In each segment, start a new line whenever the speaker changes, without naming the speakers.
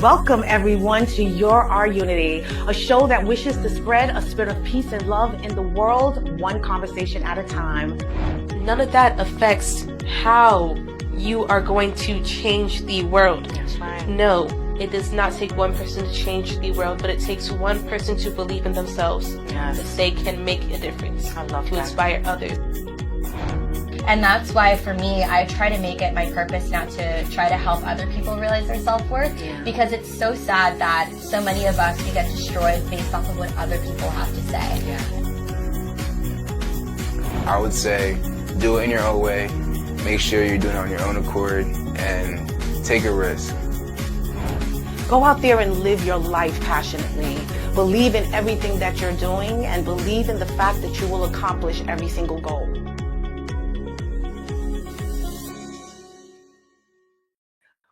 Welcome everyone to Our Unity, a show that wishes to spread a spirit of peace and love in the world, one conversation at a time.
None of that affects how you are going to change the world.
That's right.
No, it does not take one person to change the world, but it takes one person to believe in themselves.
Yes.
That they can make a difference.
I love
to
that.
Inspire others.
And that's why, for me, I try to make it my purpose now to try to help other people realize their self-worth, because it's so sad that so many of us, we get destroyed based off of what other people have to say.
I would say do it in your own way. Make sure you're doing it on your own accord and take a risk.
Go out there and live your life passionately. Believe in everything that you're doing and believe in the fact that you will accomplish every single goal.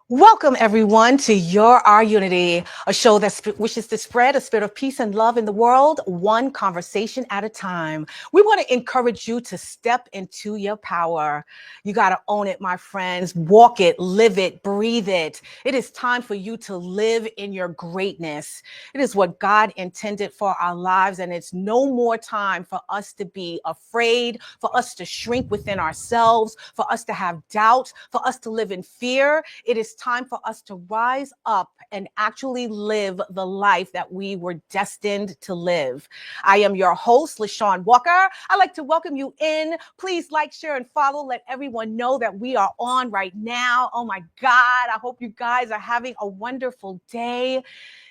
Welcome everyone to Our Unity, a show that wishes to spread a spirit of peace and love in the world, one conversation at a time. We want to encourage you to step into your power. You got to own it, my friends. Walk it, live it, breathe it. It is time for you to live in your greatness. It is what God intended for our lives, and it's no more time for us to be afraid, for us to shrink within ourselves, for us to have doubt, for us to live in fear. It is time for us to rise up and actually live the life that we were destined to live. I am your host, LaShawn Walker. I'd like to welcome you in. Please like, share, and follow. Let everyone know that we are on right now. Oh my God, I hope you guys are having a wonderful day.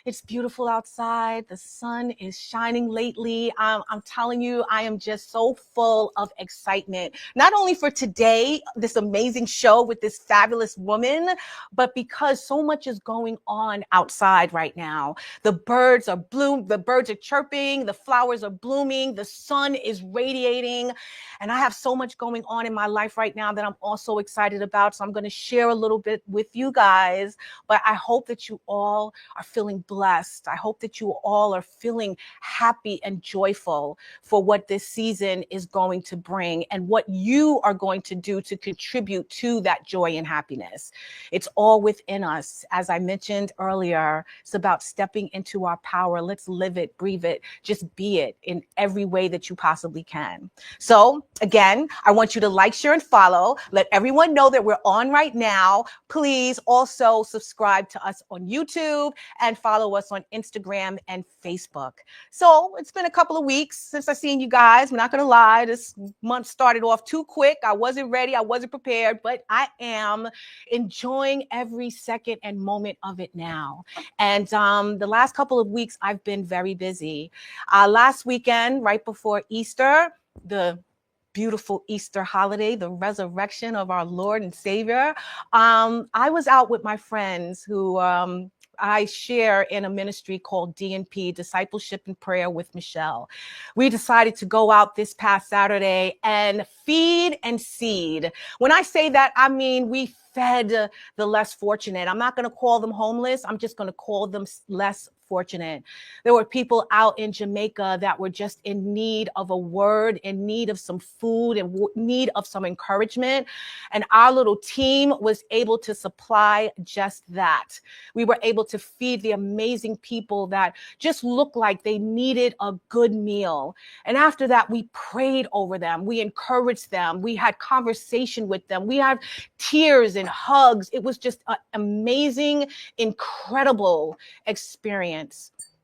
It's beautiful outside. The sun is shining lately. I'm telling you, I am just so full of excitement, not only for today, this amazing show with this fabulous woman, but because so much is going on outside right now. The birds are chirping, the flowers are blooming, the sun is radiating, and I have so much going on in my life right now that I'm also excited about. So I'm going to share a little bit with you guys, but I hope that you all are feeling blessed. I hope that you all are feeling happy and joyful for what this season is going to bring and what you are going to do to contribute to that joy and happiness. It's all within us. As I mentioned earlier, it's about stepping into our power. Let's live it, breathe it, just be it in every way that you possibly can. So again, I want you to like, share, and follow. Let everyone know that we're on right now. Please also subscribe to us on YouTube and follow us on Instagram and Facebook. So it's been a couple of weeks since I've seen you guys. I'm not going to lie. This month started off too quick. I wasn't ready. I wasn't prepared, but I am enjoying every second and moment of it now. And the last couple of weeks, I've been very busy. Last weekend, right before Easter, the beautiful Easter holiday, the resurrection of our Lord and Savior, I was out with my friends who I share in a ministry called D&P, Discipleship and Prayer with Michelle. We decided to go out this past Saturday and feed and seed. When I say that, I mean we fed the less fortunate. I'm not going to call them homeless. I'm just going to call them less fortunate. There were people out in Jamaica that were just in need of a word, in need of some food, in need of some encouragement. And our little team was able to supply just that. We were able to feed the amazing people that just looked like they needed a good meal. And after that, we prayed over them. We encouraged them. We had conversation with them. We had tears and hugs. It was just an amazing, incredible experience.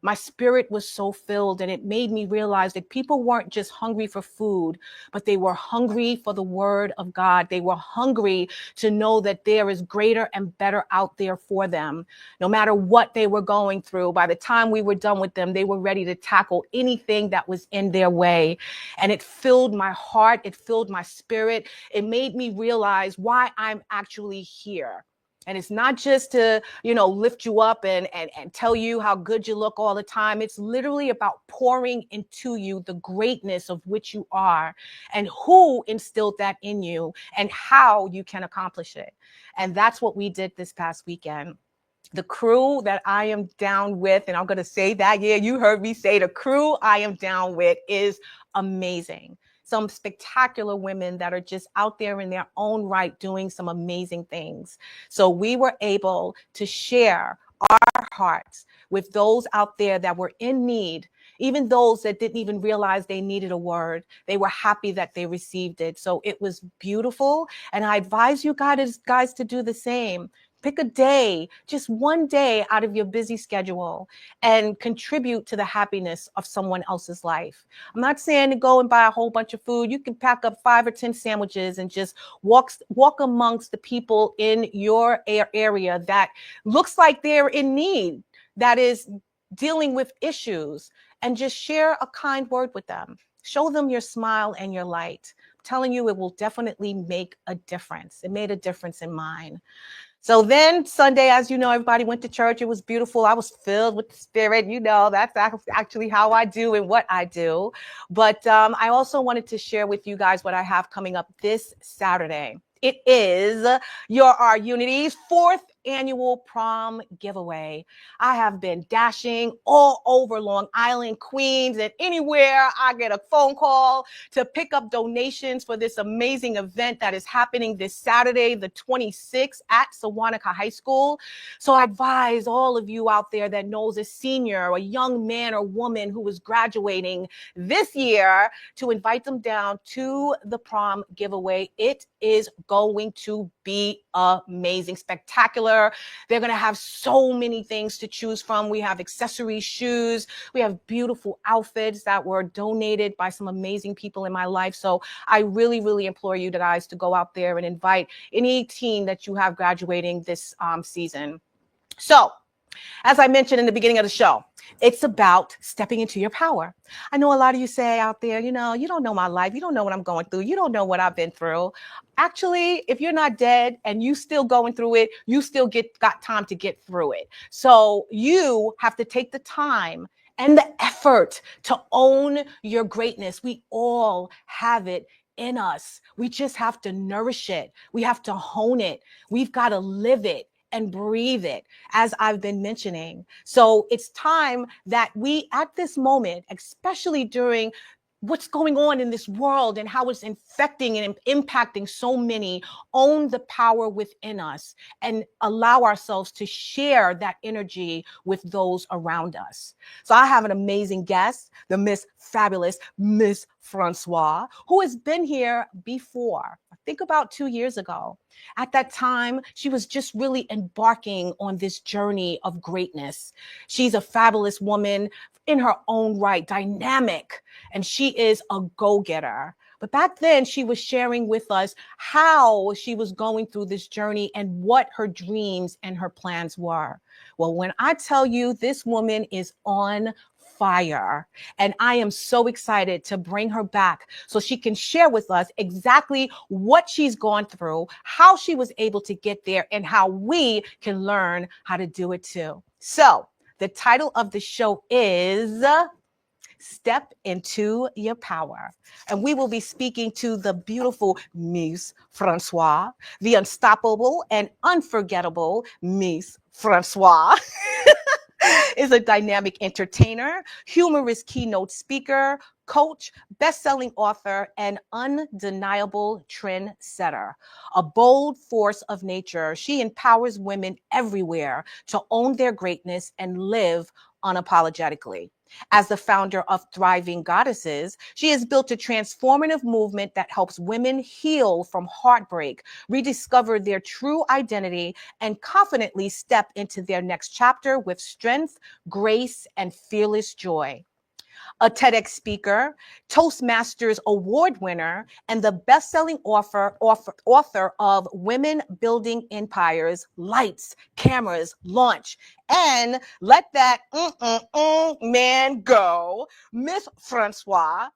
My spirit was so filled, and it made me realize that people weren't just hungry for food, but they were hungry for the word of God. They were hungry to know that there is greater and better out there for them. No matter what they were going through, by the time we were done with them, they were ready to tackle anything that was in their way. And it filled my heart. It filled my spirit. It made me realize why I'm actually here. And it's not just to, lift you up and tell you how good you look all the time. It's literally about pouring into you the greatness of which you are and who instilled that in you and how you can accomplish it. And that's what we did this past weekend. The crew that I am down with, and I'm going to say that, you heard me say the crew I am down with is amazing. Some spectacular women that are just out there in their own right doing some amazing things. So we were able to share our hearts with those out there that were in need, even those that didn't even realize they needed a word. They were happy that they received it. So it was beautiful. And I advise you guys to do the same. Pick a day, just one day out of your busy schedule, and contribute to the happiness of someone else's life. I'm not saying to go and buy a whole bunch of food. You can pack up 5 or 10 sandwiches and just walk amongst the people in your area that looks like they're in need, that is dealing with issues, and just share a kind word with them. Show them your smile and your light. I'm telling you, it will definitely make a difference. It made a difference in mine. So then Sunday, as you know, everybody went to church. It was beautiful. I was filled with the Spirit. You know, that's actually how I do and what I do. But I also wanted to share with you guys what I have coming up this Saturday. It is Our Unity's 4th annual prom giveaway. I have been dashing all over Long Island, Queens, and anywhere I get a phone call to pick up donations for this amazing event that is happening this Saturday, the 26th at Sewanaka High School. So I advise all of you out there that knows a senior, a young man or woman who is graduating this year, to invite them down to the prom giveaway. It is going to be amazing, spectacular. They're going to have so many things to choose from. We have accessories, shoes. We have beautiful outfits that were donated by some amazing people in my life. So I really, really implore you guys to go out there and invite any teen that you have graduating this season. So, as I mentioned in the beginning of the show, it's about stepping into your power. I know a lot of you say out there, you don't know my life. You don't know what I'm going through. You don't know what I've been through. Actually, if you're not dead and you still going through it, you still got time to get through it. So you have to take the time and the effort to own your greatness. We all have it in us. We just have to nourish it. We have to hone it. We've got to live it and breathe it, as I've been mentioning. So it's time that we, at this moment, especially during what's going on in this world and how it's infecting and impacting so many, own the power within us and allow ourselves to share that energy with those around us. So I have an amazing guest, the fabulous Mss Francois, who has been here before. I think about 2 years ago. At that time, she was just really embarking on this journey of greatness. She's a fabulous woman in her own right, dynamic, and she is a go-getter. But back then, she was sharing with us how she was going through this journey and what her dreams and her plans were. Well, when I tell you, this woman is on fire, and I am so excited to bring her back so she can share with us exactly what she's gone through, how she was able to get there, and how we can learn how to do it too. So the title of the show is Step Into Your Power. And we will be speaking to the beautiful Mss Francois, the unstoppable and unforgettable Mss Francois. Is a dynamic entertainer, humorous keynote speaker, coach, best-selling author, and undeniable trendsetter. A bold force of nature, she empowers women everywhere to own their greatness and live unapologetically. As the founder of Thriving Goddesses, she has built a transformative movement that helps women heal from heartbreak, rediscover their true identity, and confidently step into their next chapter with strength, grace, and fearless joy. A TEDx speaker, Toastmasters award winner, and the best-selling author of Women Building Empires, Lights, Cameras, Launch, and Let That Man Go, Mss Francois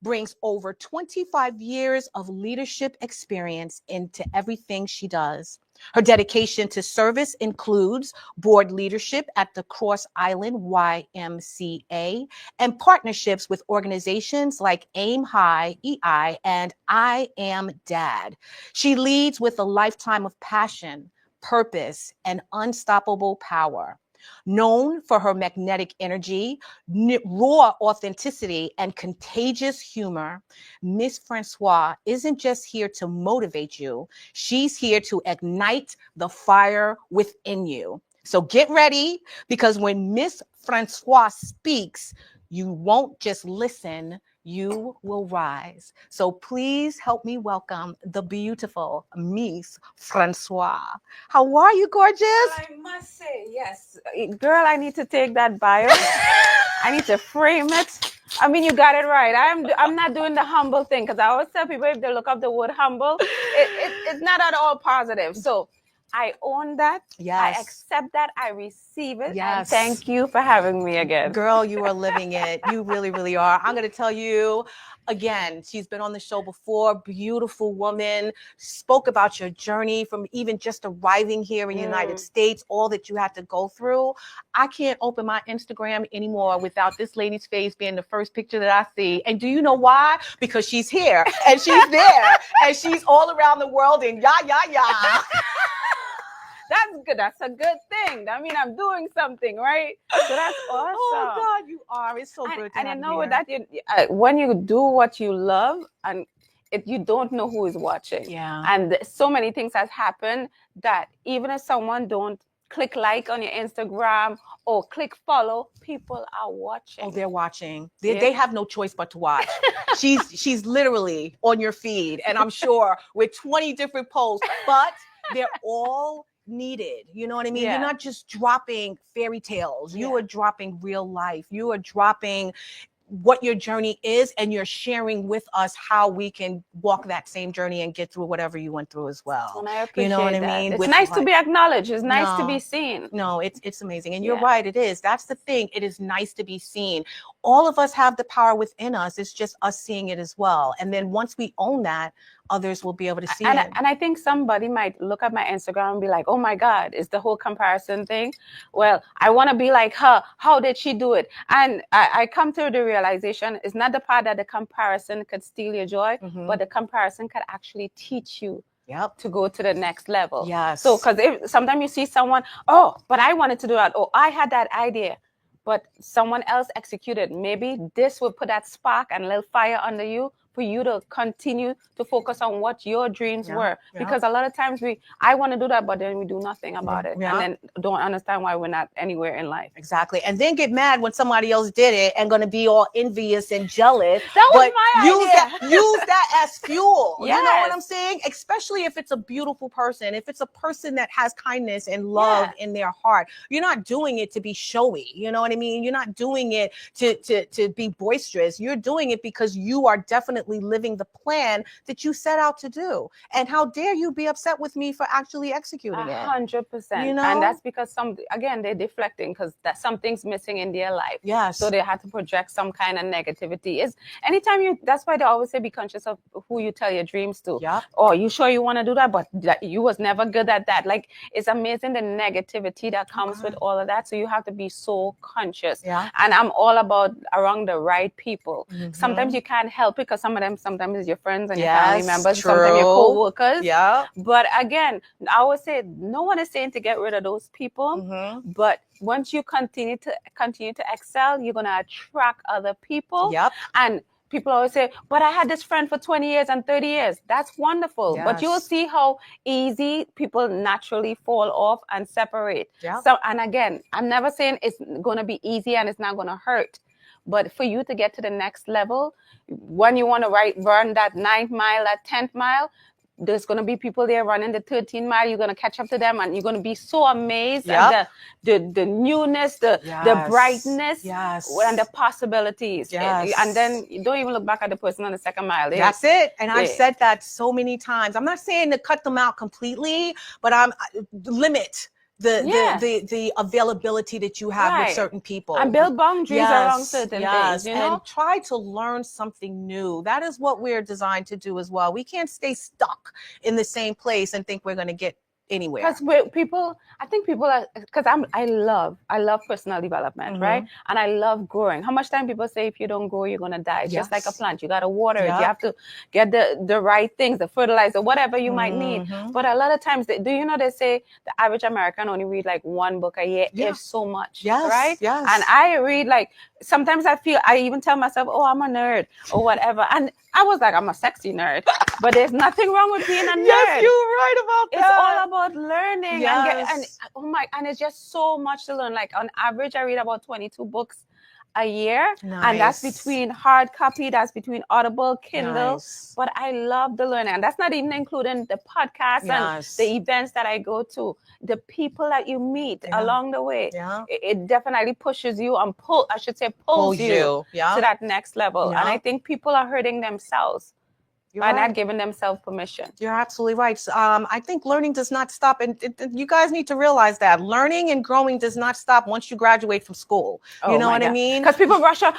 brings over 25 years of leadership experience into everything she does. Her dedication to service includes board leadership at the Cross Island YMCA and partnerships with organizations like Aim High, EI, and I Am Dad. She leads with a lifetime of passion, purpose, and unstoppable power. Known for her magnetic energy, raw authenticity, and contagious humor, Mss Francois isn't just here to motivate you. She's here to ignite the fire within you. So get ready, because when Mss Francois speaks, you won't just listen, you will rise. So please help me welcome the beautiful Mss Francois. How are you, gorgeous?
Well, I must say, yes. Girl, I need to take that bio. I need to frame it. I mean, you got it right. I'm not doing the humble thing, because I always tell people if they look up the word humble, it's not at all positive. So I own that.
Yes.
I accept that. I receive it.
Yes.
And thank you for having me again.
Girl, you are living it. You really, really are. I'm going to tell you again, she's been on the show before. Beautiful woman. Spoke about your journey from even just arriving here in the United States, all that you had to go through. I can't open my Instagram anymore without this lady's face being the first picture that I see. And do you know why? Because she's here and she's there and she's all around the world and yeah.
That's good. That's a good thing. I mean, I'm doing something, right? So that's awesome.
Oh God, you are. It's so good.
And I know that when you do what you love, and you don't know who is watching.
Yeah.
And so many things has happened that even if someone don't click like on your Instagram or click follow, people are watching.
Oh, they're watching. They have no choice but to watch. She's literally on your feed, and I'm sure with 20 different posts, but they're all needed. You know what I mean?
Yeah.
You're not just dropping fairy tales. You are dropping real life. You are dropping what your journey is, and you're sharing with us how we can walk that same journey and get through whatever you went through as well.
And I appreciate
you know what I
that.
mean?
It's nice to be acknowledged. It's nice to be seen.
No, it's amazing. And you're right, it is. That's the thing. It is nice to be seen. All of us have the power within us. It's just us seeing it as well. And then once we own that, others will be able to see it.
And I think somebody might look at my Instagram and be like, oh my God, it's the whole comparison thing. Well, I want to be like her. How did she do it? And I come to the realization, it's not the part that the comparison could steal your joy, but the comparison could actually teach you to go to the next level.
Yes.
So, because sometimes you see someone, oh, but I wanted to do that. Oh, I had that idea, but someone else executed. Maybe this will put that spark and a little fire under you for you to continue to focus on what your dreams were. Because a lot of times I want to do that, but then we do nothing about it. And then don't understand why we're not anywhere in life.
Exactly. And then get mad when somebody else did it and going to be all envious and jealous.
That was my idea.
Use that as fuel.
Yes.
You know what I'm saying? Especially if it's a beautiful person, if it's a person that has kindness and love in their heart. You're not doing it to be showy. You know what I mean? You're not doing it to be boisterous. You're doing it because you are definitely living the plan that you set out to do. And how dare you be upset with me for actually executing it?
100%.
You know?
And that's because they're deflecting because something's missing in their life.
Yes.
So they had to project some kind of negativity. That's why they always say be conscious of who you tell your dreams to.
Yeah.
Oh, you sure you want to do that? But you was never good at that. Like, it's amazing the negativity that comes with all of that. So you have to be so conscious.
Yeah.
And I'm all about around the right people. Sometimes you can't help it because some of them sometimes is your friends and your family members, sometimes your co-workers.
Yeah.
But again, I would say no one is saying to get rid of those people. But once you continue to excel, you're gonna attract other people.
Yep.
And people always say, but I had this friend for 20 years and 30 years. That's wonderful.
Yes.
But you'll see how easy people naturally fall off and separate.
Yep.
So, and again, I'm never saying it's gonna be easy and it's not gonna hurt. But for you to get to the next level, when you want to run that 9th mile, that 10th mile, there's going to be people there running the 13th mile. You're going to catch up to them and you're going to be so amazed at the newness, the brightness, and the possibilities.
Yes.
And then you don't even look back at the person on the 2nd mile.
That's it. And I've said that so many times. I'm not saying to cut them out completely, but I'm limit the availability that you have with certain people,
and build boundaries around certain things, you know,
and try to learn something new. That is what we're designed to do as well. We can't stay stuck in the same place and think we're going to get anywhere.
Because I think people are, because I love personal development, right? And I love growing. How much time people say if you don't grow, you're gonna die. It's just like a plant. You gotta water it. You have to get the right things, the fertilizer, whatever you might need. But a lot of times, do you know they say the average American only read like 1 book a year, if so much, right?
Yes.
And I read like, sometimes I even tell myself, oh, I'm a nerd or whatever. And I was like, I'm a sexy nerd. But there's nothing wrong with being a nerd.
Yes, you're right about that.
It's all about learning and oh my, and it's just so much to learn. Like on average, I read about 22 books a year, and that's between hard copy, that's between Audible, Kindle. But I love the learning, and that's not even including the podcasts and the events that I go to, the people that you meet along the way. It definitely pushes you and pulls you to that next level. And I think people are hurting themselves by not giving themselves permission.
You're absolutely right. I think learning does not stop. And you guys need to realize that learning and growing does not stop once you graduate from school. You know what I mean?
Because people rush up,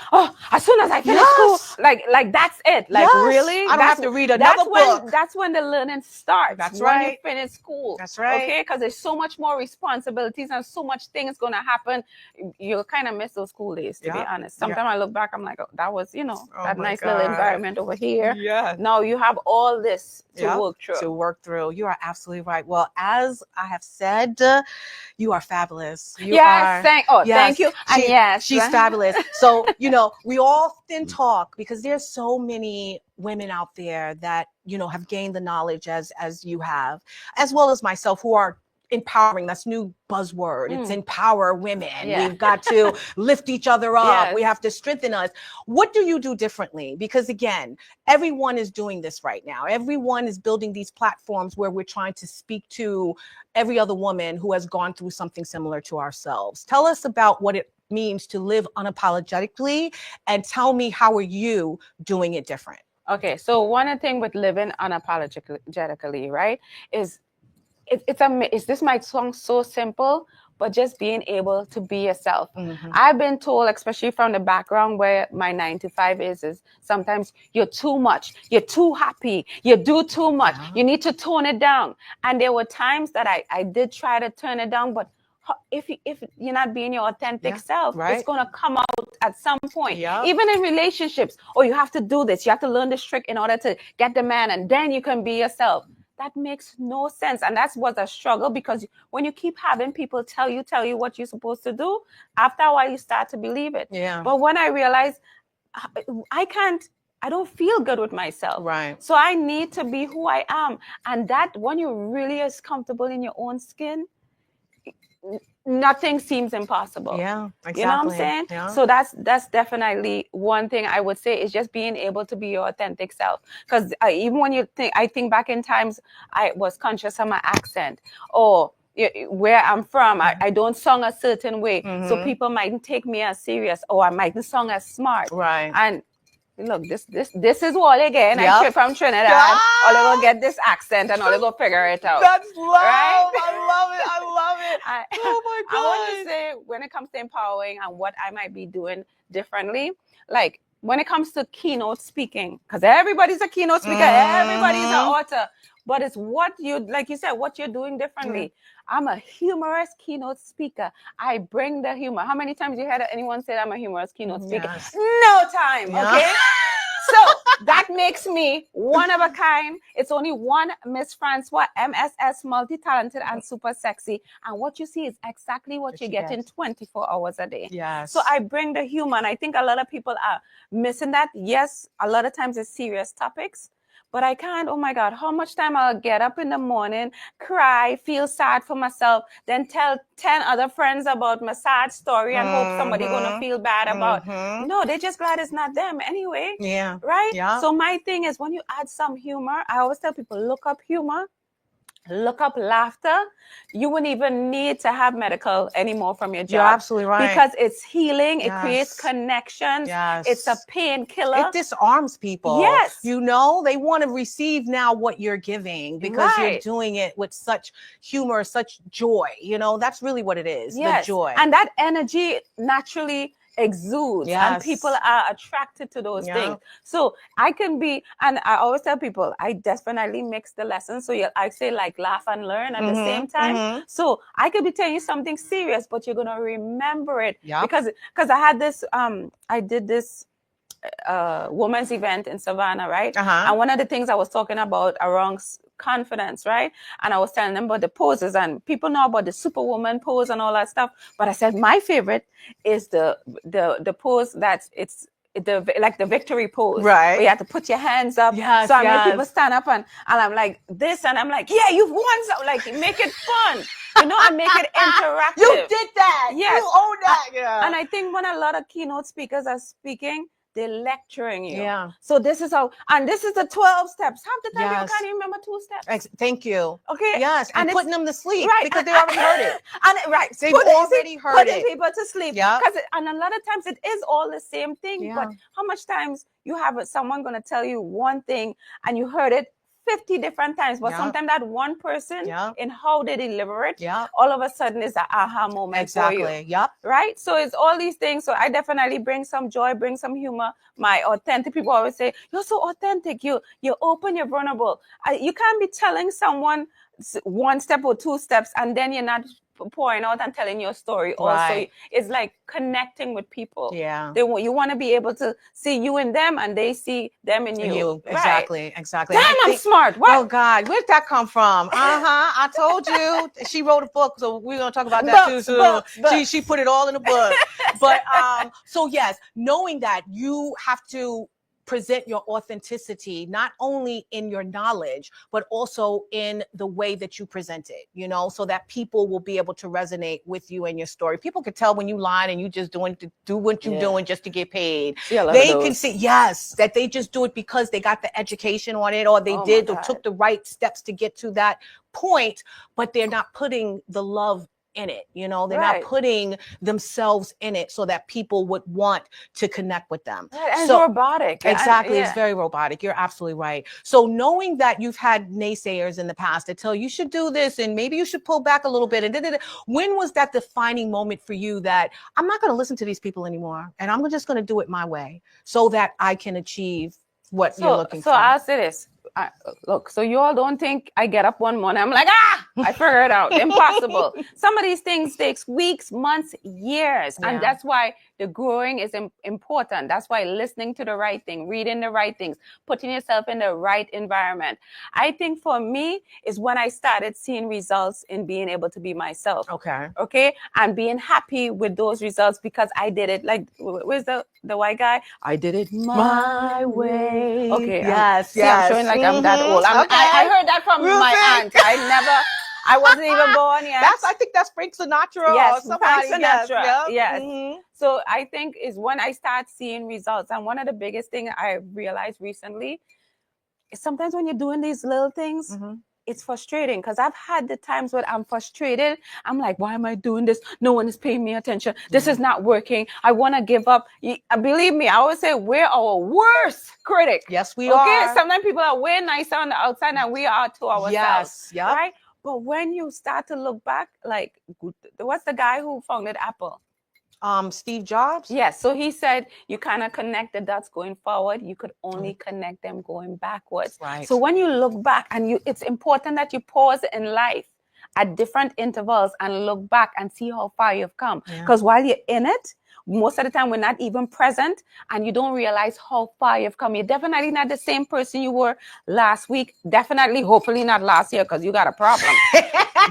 as soon as I finish school, like that's it. Like really?
I don't have to read another book.
That's when the learning starts.
That's
when
right.
you finish school.
That's right.
Okay? Because there's so much more responsibilities and so much things going to happen. You'll kind of miss those school days, to be honest. Sometimes I look back, I'm like, that was, that nice little environment over here.
Yeah.
Now you have all this to work through.
You are absolutely right. Well, as I have said, you are fabulous.
Thank you. And
she's fabulous. So, we often talk because there's so many women out there that, have gained the knowledge as you have, as well as myself, who are empowering. That's new buzzword. It's empower women. We've got to lift each other up. We have to strengthen us. What do you do differently? Because again, everyone is doing this right now. Everyone is building these platforms where we're trying to speak to every other woman who has gone through something similar to ourselves. Tell us about what it means to live unapologetically, and tell me, how are you doing it different?
Okay, so one thing with living unapologetically, right, is this might sound so simple, but just being able to be yourself. I've been told, especially from the background where my 9 to 5 is sometimes you're too much, you're too happy, you do too much, you need to tone it down. And there were times that I did try to turn it down, but if you're not being your authentic self, it's going to come out at some point. Even in relationships, you have to do this, you have to learn this trick in order to get the man, and then you can be yourself. That makes no sense. And that's was a struggle, because when you keep having people tell you what you're supposed to do, after a while you start to believe it. But when I realized I don't feel good with myself. So I need to be who I am. And that when you're really as comfortable in your own skin, nothing seems impossible.
Exactly.
You know what I'm saying? So that's definitely one thing I would say, is just being able to be your authentic self. Because even when I think back in times I was conscious of my accent, or where I'm from, I don't sing a certain way, so people mightn't take me as serious, or I mightn't sing as smart. And look, this is Wally again. I trip from Trinidad. All I go get this accent, and all I go figure it out.
That's love.
Right?
I love it. Oh my God.
I want to say, when it comes to empowering and what I might be doing differently, like when it comes to keynote speaking, because everybody's a keynote speaker, everybody's an author, but it's what like you said, what you're doing differently. I'm a humorous keynote speaker. I bring the humor. How many times you had anyone say I'm a humorous keynote speaker? No time, okay? So that makes me one of a kind. It's only one Mss Francois, MSS, multi-talented and super sexy. And what you see is exactly what you get in 24 hours a day. So I bring the humor, and I think a lot of people are missing that. Yes, a lot of times it's serious topics, but I can't, oh my God, how much time I'll get up in the morning, cry, feel sad for myself, then tell 10 other friends about my sad story and hope somebody gonna feel bad about. No, they're just glad it's not them anyway. Right? So my thing is, when you add some humor, I always tell people, look up humor, look up laughter. You wouldn't even need to have medical anymore from your job.
You're absolutely right.
Because it's healing. It creates connections. It's a painkiller.
It disarms people. They want to receive now what you're giving, because you're doing it with such humor, such joy. That's really what it is. The joy.
And that energy naturally exudes, and people are attracted to those things. So I can be, and I always tell people, I definitely mix the lessons. So I say, like, laugh and learn at the same time. So I could be telling you something serious, but you're gonna remember it because I had this I did this women's event in Savannah, right? And one of the things I was talking about around confidence, right? And I was telling them about the poses, and people know about the superwoman pose and all that stuff. But I said my favorite is the pose that's the victory pose,
Right.
where you have to put your hands up.
Yes,
So I make
yes.
people stand up and I'm like this, and I'm like, yeah, you've won. So like, make it fun, and make it interactive.
You did that.
Yes.
You own that. Yeah.
And I think when a lot of keynote speakers are speaking, they're lecturing you.
Yeah.
So this is how, and this is the 12 steps. Half the time
Yes.
people can't even remember 2 steps.
Thank you.
Okay.
Yes, and
it's-
putting them to sleep
right,
because they already heard it.
Right.
They've
Putting-
already heard
putting
it.
people to sleep.
Yeah.
And a lot of times it is all the same thing.
Yeah.
But how much times you have someone going to tell you one thing and you heard it 50 different times, but
Yeah.
sometimes that one person,
Yeah.
in how they deliver it,
Yeah.
all of a sudden is an aha moment for you.
Exactly. Yep.
Right? So it's all these things. So I definitely bring some joy, bring some humor. My authentic people always say, you're so authentic. You're open, you're vulnerable. You can't be telling someone 1 step or 2 steps and then you're not pouring out and telling your story. Also,
Right.
it's like connecting with people.
Yeah.
You want to be able to see you in them and they see them in you. Right.
Exactly. Exactly.
Damn,
I
I'm
think-
smart. What?
Oh God, where'd that come from? I told you. She wrote a book, so we're gonna talk about that too
Books,
soon.
books.
She put it all in a book. But so yes, knowing that you have to present your authenticity not only in your knowledge but also in the way that you present it, so that people will be able to resonate with you and your story. People can tell when you lying and you just do what you're doing just to get paid. They can see, yes, that they just do it because they got the education on it, or they did or took the right steps to get to that point, but they're not putting the love in it. They're not putting themselves in it so that people would want to connect with them.
Right, and it's robotic.
Exactly.
Yeah.
It's very robotic. You're absolutely right. So knowing that you've had naysayers in the past that tell you should do this and maybe you should pull back a little bit. And when was that defining moment for you that I'm not going to listen to these people anymore and I'm just going to do it my way so that I can achieve what you're looking for?
So I'll say this. Look, so you all don't think I get up one morning, I'm like, I figure it out. Impossible. Some of these things takes weeks, months, years.
Yeah.
And that's why the growing is important. That's why listening to the right thing, reading the right things, putting yourself in the right environment. I think for me is when I started seeing results in being able to be myself. Okay. And being happy with those results because I did it. Like, where's the white guy? I did it my way. Okay.
Yes.
See, I'm showing like I'm that old. I heard that from my aunt. I wasn't even born yet.
I think that's Frank Sinatra.
Yes,
or somebody.
Frank Sinatra. Yes.
Mm-hmm.
So I think is when I start seeing results. And one of the biggest things I realized recently is sometimes when you're doing these little things, it's frustrating because I've had the times where I'm frustrated. I'm like, why am I doing this? No one is paying me attention. This is not working. I want to give up. Believe me, I always say we're our worst critic.
Yes, we are.
Sometimes people are way nicer on the outside than we are to ourselves.
Yes. Yep.
Right? But when you start to look back, like, what's the guy who founded Apple?
Steve Jobs.
Yes. So he said you kind of connect the dots going forward. You could only connect them going backwards.
Right.
So when you look back, and it's important that you pause in life at different intervals and look back and see how far you've come. Because while you're in it, most of the time we're not even present and you don't realize how far you've come. You're definitely not the same person you were last week. Definitely, hopefully not last year because you got a problem.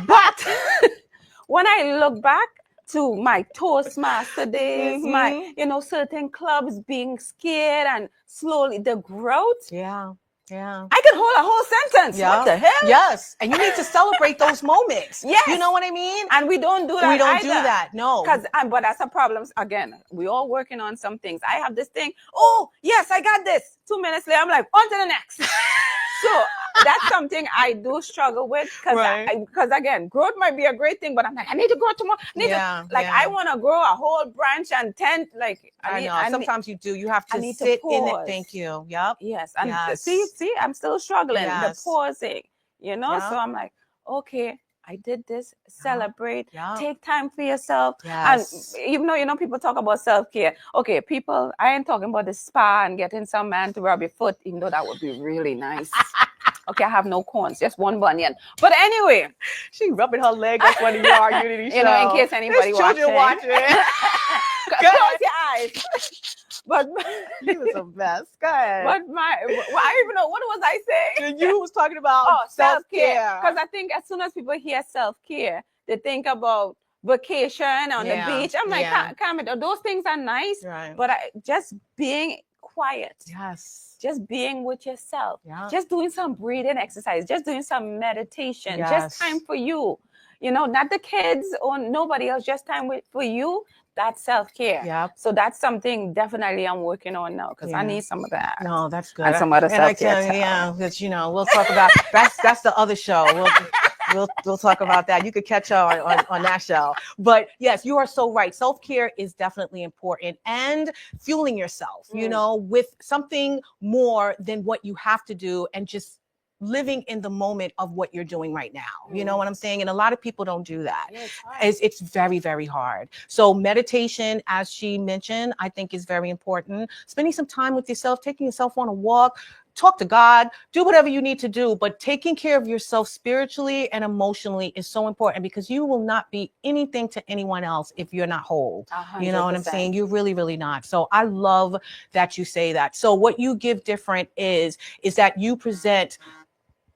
But when I look back to my Toastmaster days, my, certain clubs being scared and slowly the growth.
Yeah.
I could hold a whole sentence.
Yeah.
What the hell?
Yes. And you need to celebrate those moments.
Yes.
You know what I mean?
And we don't do that.
We don't
either.
do that. No.
But that's a problem. Again, we all working on some things. I have this thing. Oh, yes, I got this. 2 minutes later, I'm like, on to the next. So that's something I do struggle with because again, growth might be a great thing, but I'm like, I need to grow tomorrow. I want to grow a whole branch and 10. Like
I know. Sometimes you do. You have to sit in it. Thank you. Yep.
Yes. And see, I'm still struggling.
Yes.
The pausing. So I'm like, okay, I did this. Celebrate. Take time for yourself.
Yes.
And even though, people talk about self-care. Okay, people, I ain't talking about the spa and getting some man to rub your foot, even though that would be really nice. Okay, I have no corns, just one bunion. But anyway.
She rubbing her leg. That's one of your unity show.
In case anybody watching.
Children watching.
Close your eyes. But
you was the best. Go ahead.
But I don't even know, what was I saying?
You was talking about self-care.
Because I think as soon as people hear self-care, they think about vacation on the
Yeah,
beach. I'm like,
yeah.
calm it down. Those things are nice,
Right.
but just being quiet.
Yes.
Just being with yourself.
Yeah.
Just doing some breathing exercise. Just doing some meditation.
Yes.
Just time for you. You know, not the kids or nobody else. Just time for you. That's self-care.
Yep.
So that's something definitely I'm working on now because I
Yeah.
need some of that.
No, that's good.
And some other
And I
self-care
tell you,
too.
yeah, because we'll talk about that's the other show. We'll talk about that. You could catch her on that show. But yes, you are so right. Self-care is definitely important, and fueling yourself, with something more than what you have to do, and just living in the moment of what you're doing right now. You know what I'm saying? And a lot of people don't do that.
Yeah, it's hard.
It's very, very hard. So meditation, as she mentioned, I think is very important. Spending some time with yourself, taking yourself on a walk, talk to God, do whatever you need to do, but taking care of yourself spiritually and emotionally is so important, because you will not be anything to anyone else if you're not whole.
100%.
You know what I'm saying? You're really, really not. So I love that you say that. So what you give different is that you present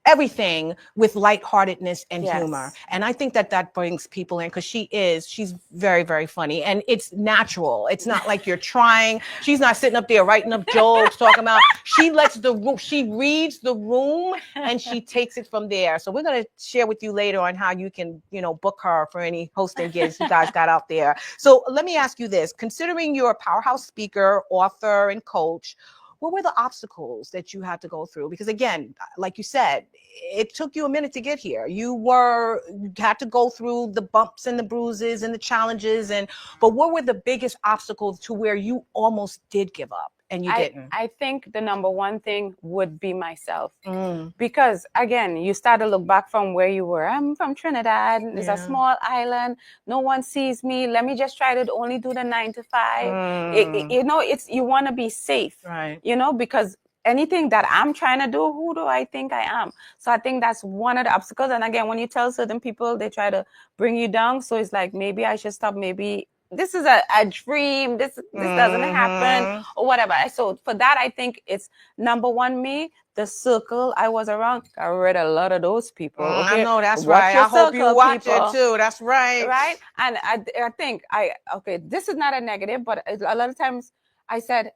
everything with lightheartedness and humor. And I think that brings people in, because she's very, very funny, and it's natural. It's not like you're trying. She's not sitting up there writing up jokes, talking about, she reads the room and she takes it from there. So we're going to share with you later on how you can, book her for any hosting gigs you guys got out there. So let me ask you this, considering you're a powerhouse speaker, author, and coach, what were the obstacles that you had to go through? Because again, like you said, it took you a minute to get here. You had to go through the bumps and the bruises and the challenges. But what were the biggest obstacles to where you almost did give up and you didn't?
I think the number one thing would be myself. Because again, you start to look back from where you were. I'm from Trinidad. It's a small island. No one sees me. Let me just try to only do the 9 to 5. You want to be safe,
right?
Because anything that I'm trying to do, who do I think I am? So I think that's one of the obstacles. And again, when you tell certain people, they try to bring you down. So it's like, maybe I should stop. Maybe this is a dream. This doesn't happen or whatever. So for that, I think it's number one, the circle I was around. I read a lot of those people. Okay?
I know, that's right. I hope you watch it too. That's right.
Right. And I think this is not a negative, but a lot of times I said,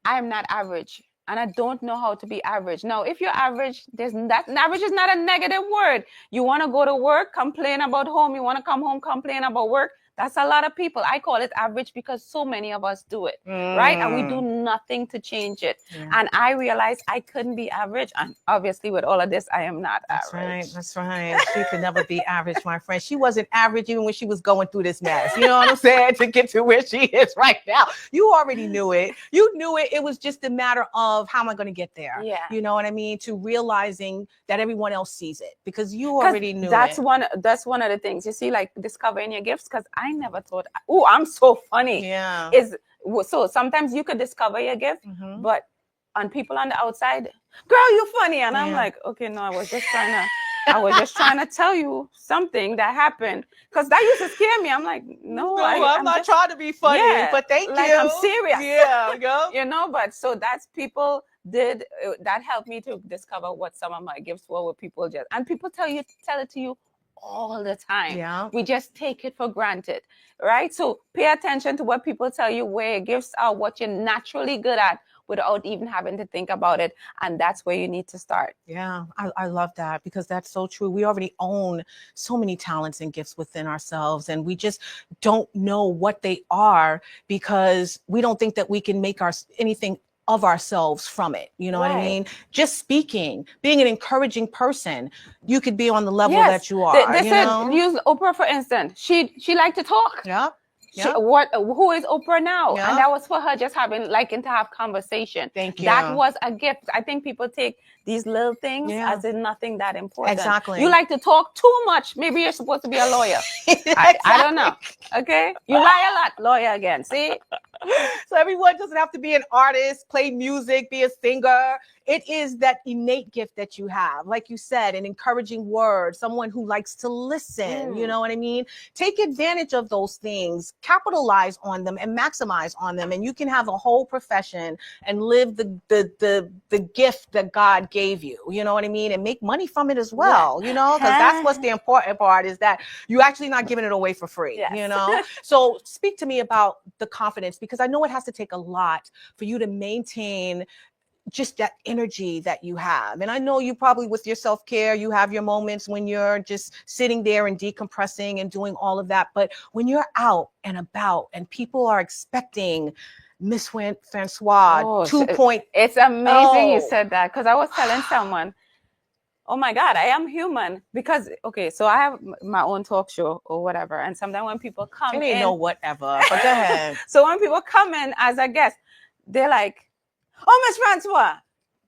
I am not average. And I don't know how to be average. Now, if you're average, average is not a negative word. You want to go to work, complain about home. You want to come home, complain about work. That's a lot of people. I call it average because so many of us do it, right? And we do nothing to change it. Yeah. And I realized I couldn't be average. And obviously with all of this, I am not average.
That's right. She could never be average, my friend. She wasn't average even when she was going through this mess. You know what I'm saying? To get to where she is right now. You already knew it. You knew it. It was just a matter of, how am I going to get there?
Yeah.
You know what I mean? To realizing that everyone else sees it, because you already knew
that's
it.
That's one of the things, you see, like discovering your gifts, because I never thought, oh, I'm so funny.
Yeah.
So sometimes you could discover your gift, but on people on the outside, girl, you funny. And I'm like, okay, no, I was just trying to tell you something that happened, because that used to scare me. I'm like, no,
I'm not trying to be funny, but thank you.
I'm serious.
Yeah,
but so that's people did that helped me to discover what some of my gifts were. With people and people tell it to you all the time.
Yeah.
We just take it for granted, right? So pay attention to what people tell you, where your gifts are, what you're naturally good at, without even having to think about it. And that's where you need to start.
Yeah, I love that, because that's so true. We already own so many talents and gifts within ourselves, and we just don't know what they are, because we don't think that we can make anything of ourselves from it. You know what I mean? Just speaking, being an encouraging person, you could be on the level that you are.
They said, use Oprah, for instance. She liked to talk.
Yeah.
Who is Oprah now?
Yeah.
And that was for her just liking to have conversation.
Thank you.
That was a gift. I think people take these little things as in nothing that important.
Exactly.
You like to talk too much. Maybe you're supposed to be a lawyer. I don't know. Okay. You lie a lot. Lawyer again. See?
So everyone doesn't have to be an artist, play music, be a singer. It is that innate gift that you have. Like you said, an encouraging word, someone who likes to listen. You know what I mean? Take advantage of those things, capitalize on them, and maximize on them. And you can have a whole profession and live the gift that God gave you, you know what I mean? And make money from it as well, you know, because that's what's the important part, is that you're actually not giving it away for free,
Yes.
you know? So speak to me about the confidence, because I know it has to take a lot for you to maintain just that energy that you have. And I know you probably, with your self-care, you have your moments when you're just sitting there and decompressing and doing all of that. But when you're out and about and people are expecting Mss Francois 2.0.
It's amazing you said that, because I was telling someone, oh my God, I am human. Because, okay, so I have my own talk show or whatever. And sometimes when people come
It
in.
ain't no whatever, but go ahead.
So when people come in as a guest, they're like, oh, Mss Francois.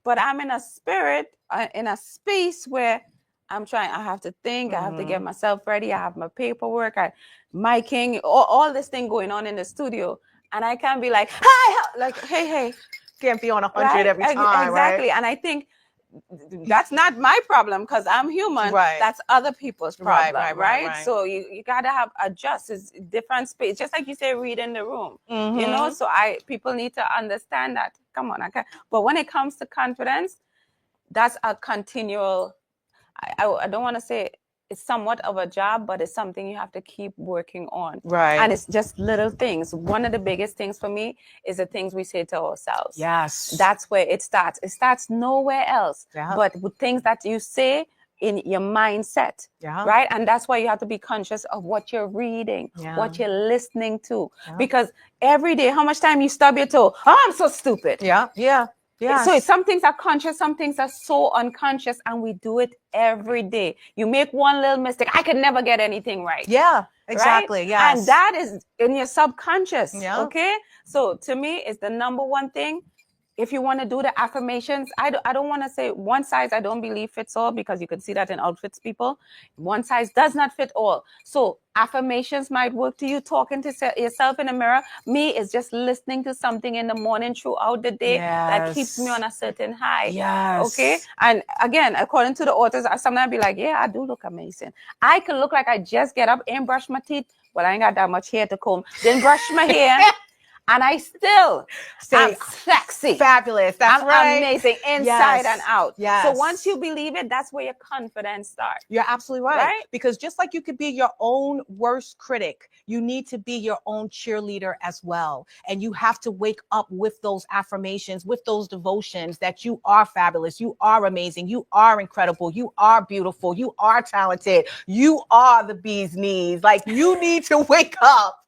But I'm in a spirit, in a space where I have to think, I have to get myself ready. I have my paperwork, miking, all this thing going on in the studio. And I can't be like, hi, like, hey.
Can't be on 100 every time,
exactly.
right?
And I think that's not my problem, because I'm human.
Right.
That's other people's problem,
right.
So you gotta have adjust. It's different space, just like you say, read in the room. You know, so people need to understand that. Come on, okay. But when it comes to confidence, that's a continual. I don't want to say it's somewhat of a job, but it's something you have to keep working on.
Right.
And it's just little things. One of the biggest things for me is the things we say to ourselves.
Yes.
That's where it starts. It starts nowhere else.
Yeah.
But with things that you say in your mindset.
Yeah.
Right. And that's why you have to be conscious of what you're reading, what you're listening to. Because every day, how much time you stub your toe? Oh, I'm so stupid.
Yeah.
So some things are conscious, some things are so unconscious, and we do it every day. You make one little mistake. I could never get anything right.
Yeah, exactly.
Right?
Yes.
And that is in your subconscious.
Yeah.
Okay. So to me, it's the number one thing. If you want to do the affirmations, I don't want to say one size I don't believe fits all, because you can see that in outfits, people. One size does not fit all. So affirmations might work to you, talking to yourself in the mirror. Me is just listening to something in the morning throughout the day that keeps me on a certain high.
Yes.
Okay. And again, according to the authors, I sometimes be like, yeah, I do look amazing. I can look like I just get up and brush my teeth. Well, I ain't got that much hair to comb. Then brush my hair. And I still say sexy.
Fabulous. That's
I'm
right.
amazing inside and out.
Yes.
So once you believe it, that's where your confidence starts.
You're absolutely right. Because just like you could be your own worst critic, you need to be your own cheerleader as well. And you have to wake up with those affirmations, with those devotions that you are fabulous, you are amazing, you are incredible, you are beautiful, you are talented, you are the bee's knees. Like, you need to wake up.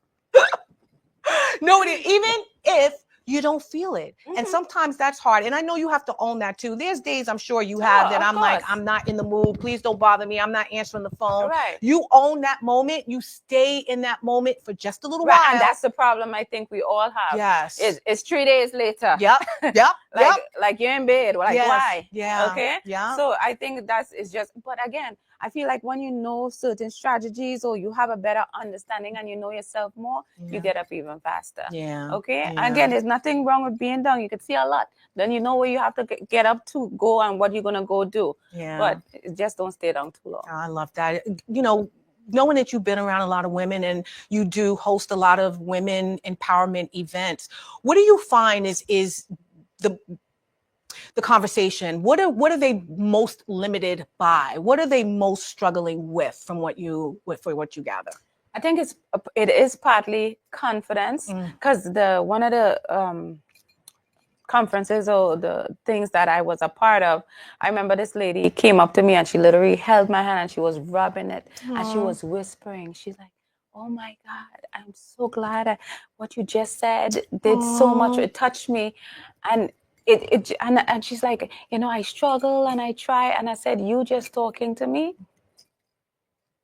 No, even if you don't feel it. And sometimes that's hard. And I know you have to own that too. There's days I'm sure you have that I'm like, I'm not in the mood. Please don't bother me. I'm not answering the phone.
Right.
You own that moment. You stay in that moment for just a little while.
And that's the problem I think we all have.
Yes.
It's 3 days later.
Yep.
Like you're in bed. Like, why?
Yeah.
Okay.
Yeah.
So I think it's just, but again, I feel like when you know certain strategies or you have a better understanding and you know yourself more, you get up even faster.
Yeah.
Okay.
Yeah.
Again, there's nothing wrong with being down. You can see a lot. Then you know where you have to get up to go and what you're going to go do.
Yeah.
But just don't stay down too long.
I love that. You know, knowing that you've been around a lot of women and you do host a lot of women empowerment events, what do you find is the conversation? What are they most limited by? What are they most struggling with from what you gather?
I think it is partly confidence, because one of the conferences or the things that I was a part of, I remember this lady came up to me and she literally held my hand and she was rubbing it and she was whispering. She's like, oh my God, I'm so glad what you just said did so much. It touched me. And and she's like, you know, I struggle and I try. And I said, you just talking to me,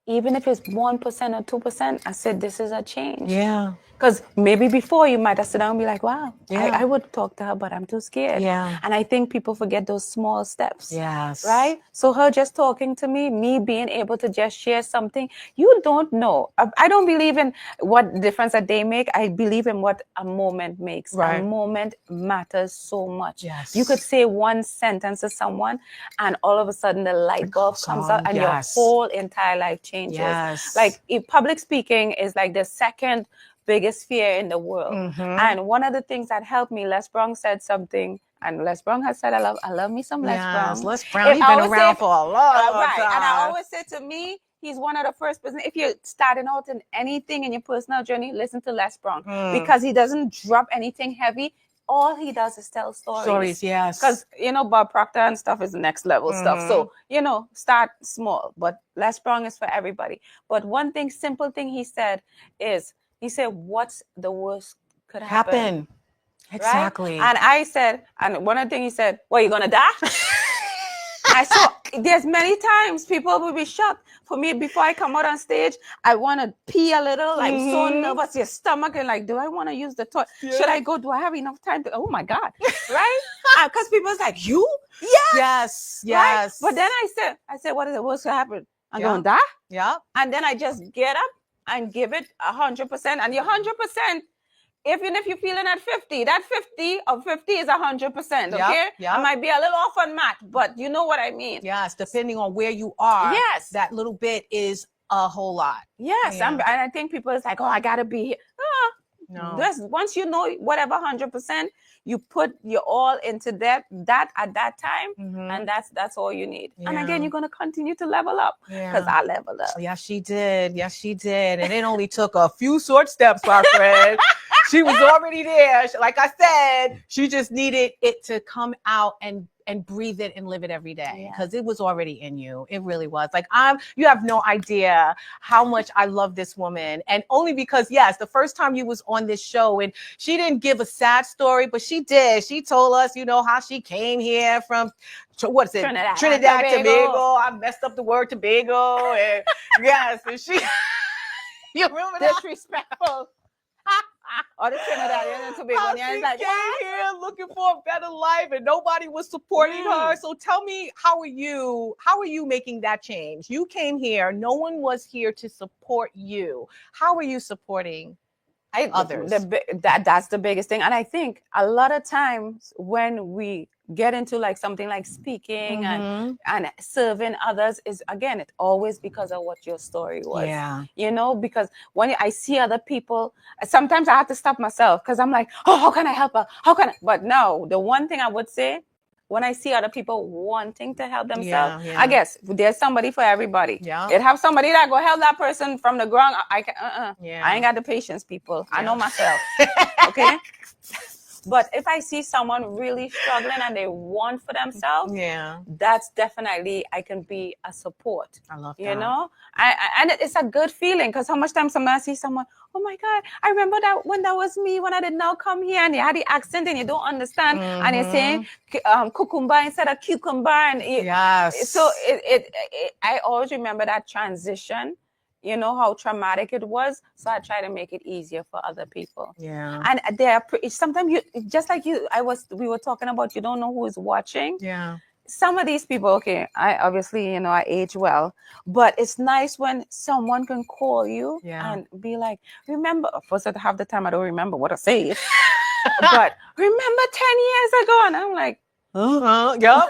even if it's 1% or 2%, I said, this is a change.
Yeah.
Because maybe before you might have sit down and be like, wow, I would talk to her, but I'm too scared.
Yeah.
And I think people forget those small steps.
Yes.
Right? So her just talking to me being able to just share something, you don't know. I don't believe in what difference a day make. I believe in what a moment makes.
Right.
A moment matters so much.
Yes.
You could say one sentence to someone and all of a sudden the light bulb comes out and your whole entire life changes.
Yes.
Like if public speaking is like the second biggest fear in the world. And one of the things that helped me, Les Brown said something, And Les Brown has said, I love me some Les Brown.
Yes, Les Brown. He's been around for a long
right.
time.
And I always say to me, he's one of the first person. If you're starting out in anything in your personal journey, listen to Les Brown because he doesn't drop anything heavy. All he does is tell stories.
Stories, yes.
Because, Bob Proctor and stuff is next level stuff. So, start small. But Les Brown is for everybody. But one thing, simple thing he said is, what's the worst could happen?
Exactly.
Right? And I said, and one of the things he said, well, you're going to die? I saw there's many times people will be shocked. For me, before I come out on stage, I want to pee a little, like so nervous, your stomach, and like, do I want to use the toilet? Yeah. Should I go? Do I have enough time to? Oh my God, right? Because people's like, you? Yes. Right? But then I said, what is the worst to happen? I'm going to die?
Yeah.
And then I just get up and give it 100%. And your 100%, even if you're feeling at 50, that 50 of 50 is 100%, okay?
Yeah.
I might be a little off on math, but you know what I mean.
Yes, depending on where you are.
Yes.
That little bit is a whole lot.
Yes,
Yeah.
and I think people is like, oh, I got to be here.
No.
Once you know whatever 100%, you put your all into that at that time, and that's all you need.
Yeah.
And again, you're going to continue to level up because I leveled up.
Yes, she did. Yes, she did. And it only took a few short steps, my friend. She was already there. Like I said, she just needed it to come out and breathe it and live it every day because it was already in you. It really was. Like you have no idea how much I love this woman. And only because, yes, the first time you was on this show and she didn't give a sad story, but she did. She told us, how she came here from, what is it? Trinidad, Tobago. I messed up the word Tobago. And yes, and she, you remember that?
Disrespectful. Or the Trinidadian and Tobago.
She came here looking for a better life and nobody was supporting her. So tell me, how are you making that change? You came here, no one was here to support you. How are you supporting others?
That's the biggest thing. And I think a lot of times when we get into like something like speaking and serving others is, again, it's always because of what your story was.
Yeah.
Because when I see other people, sometimes I have to stop myself because I'm like, oh, how can I help her? How can I? But no, the one thing I would say, when I see other people wanting to help themselves, I guess there's somebody for everybody.
Yeah.
It have somebody that go help that person from the ground. I ain't got the patience, people. I know myself. Okay. But if I see someone really struggling and they want for themselves, that's definitely, I can be a support.
I love that.
And it's a good feeling because how much time somebody sees someone, oh my God, I remember that when that was me, when I did not come here and they had the accent and you don't understand and you're saying cucumber instead of cucumber. And so I always remember that transition. How traumatic it was. So I try to make it easier for other people.
Yeah.
And sometimes you, just like we were talking about, you don't know who is watching.
Yeah.
Some of these people, okay, I obviously, I age well, but it's nice when someone can call you and be like, remember, first at half the time, I don't remember what I say, but remember 10 years ago. And I'm like,
yep.